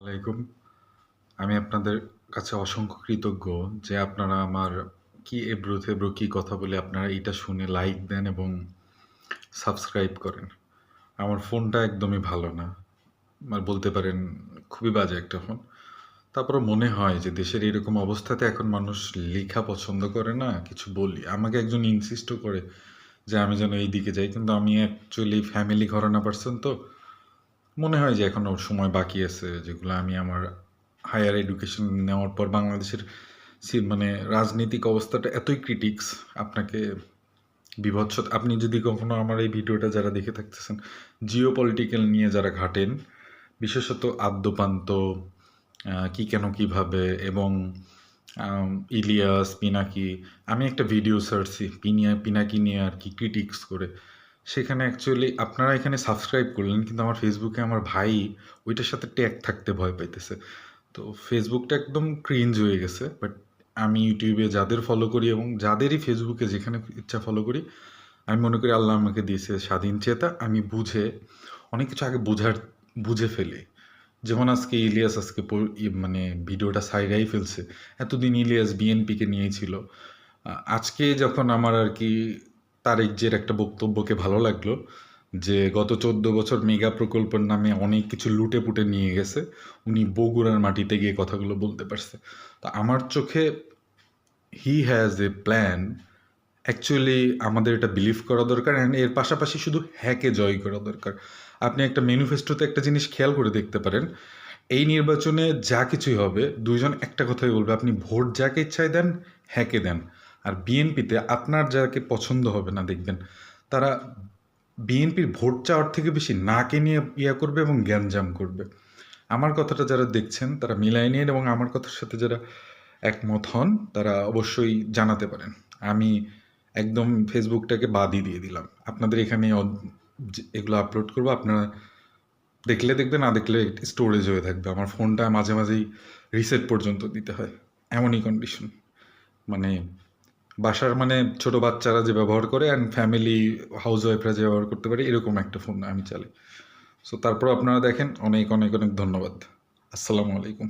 আলাইকুম। আমি আপনাদের কাছে অসংখ্য কৃতজ্ঞ যে আপনারা আমার কি এবড়ো থেবড়ো কি কথা বলি আপনারা এইটা শুনে লাইক দেন এবং সাবস্ক্রাইব করেন। আমার ফোনটা একদমই ভালো না। বলতে পারেন খুবই বাজে একটা ফোন। তারপরও মনে হয় যে দেশের এরকম অবস্থাতে এখন মানুষ লেখা পছন্দ করে না, কিছু বলি। আমাকে একজন ইনসিস্টও করে যে আমি যেন এই দিকে যাই। কিন্তু আমি অ্যাকচুয়ালি ফ্যামিলি ঘরানা পারসন তো। মনে হয় যে এখনো সময় বাকি আছে যেগুলো আমি আমার হায়ার এডুকেশন নেওয়ার পর বাংলাদেশের মানে রাজনৈতিক অবস্থাটা এতই ক্রিটিক্স আপনাকে বিভৎস আপনি যদি কখনো আমার এই ভিডিওটা যারা দেখে থাকতেছেন জিও পলিটিক্যাল নিয়ে যারা ঘাটেন বিশেষত আদ্যপান্ত কি কেন কিভাবে এবং ইলিয়াস পিনাকি আমি একটা ভিডিও সার্চি পিনাকি নিয়ে আর কি ক্রিটিক্স করে সেখানে অ্যাকচুয়ালি আপনারা এখানে সাবস্ক্রাইব করলেন কিন্তু আমার ফেসবুকে আমার ভাই ওইটার সাথে ট্যাগ থাকতে ভয় পাইতেছে তো ফেসবুকটা একদম ক্রিঞ্জ হয়ে গেছে বাট আমি ইউটিউবে যাদের ফলো করি এবং যাদেরই ফেসবুকে যেখানে ইচ্ছা ফলো করি আমি মনে করি আল্লাহ আমাকে দিয়েছে স্বাধীন চেতা আমি অনেক কিছু আগে বুঝে ফেলি যেমন আজকে ইলিয়াস আজকে মানে ভিডিওটা সাইডাই ফেলছে এতদিন ইলিয়াস বিএনপিকে নিয়েই ছিল আজকে যখন আমার আর কি তারেক জিয়ার একটা বক্তব্যকে ভালো লাগলো যে গত 14 বছর মেগা প্রকল্পের নামে অনেক কিছু লুটে পুটে নিয়ে গেছে উনি বগুড়ার মাটিতে গিয়ে কথাগুলো বলতে পারছে তো আমার চোখে he has a plan actually আমাদের এটা বিলিভ করা দরকার অ্যান্ড এর পাশাপাশি শুধু হ্যাকে জয় করা দরকার আপনি একটা ম্যানিফেস্টোতে একটা জিনিস খেয়াল করে দেখতে পারেন এই নির্বাচনে যা কিছুই হবে দুইজন একটা কথাই বলবে আপনি ভোট যাকে ইচ্ছায় দেন হ্যাকে দেন আর বিএনপিতে আপনার যাকে পছন্দ হবে না দেখবেন তারা বিএনপির ভোট চাওয়ার থেকে বেশি নাকে নিয়ে ইয়া করবে এবং গ্যাঞ্জাম করবে আমার কথাটা যারা দেখছেন তারা মিলাই নিন এবং আমার কথার সাথে যারা একমত হন তারা অবশ্যই জানাতে পারেন আমি একদম ফেসবুকটাকে বাদই দিয়ে দিলাম আপনাদের এখানে এগুলো আপলোড করবো আপনারা দেখলে দেখবে না দেখলে স্টোরেজ হয়ে থাকবে আমার ফোনটা মাঝে মাঝেই রিসেট পর্যন্ত দিতে হয় এমনই কন্ডিশন মানে বাসার মানে ছোট বাচ্চারা যে ব্যবহার করে অ্যান্ড ফ্যামিলি হাউস ওয়াইফরা যে ব্যবহার করতে পারে এরকম একটা ফোন আমি চালাই সো তারপর আপনারা দেখেন অনেক অনেক অনেক ধন্যবাদ আসসালামু আলাইকুম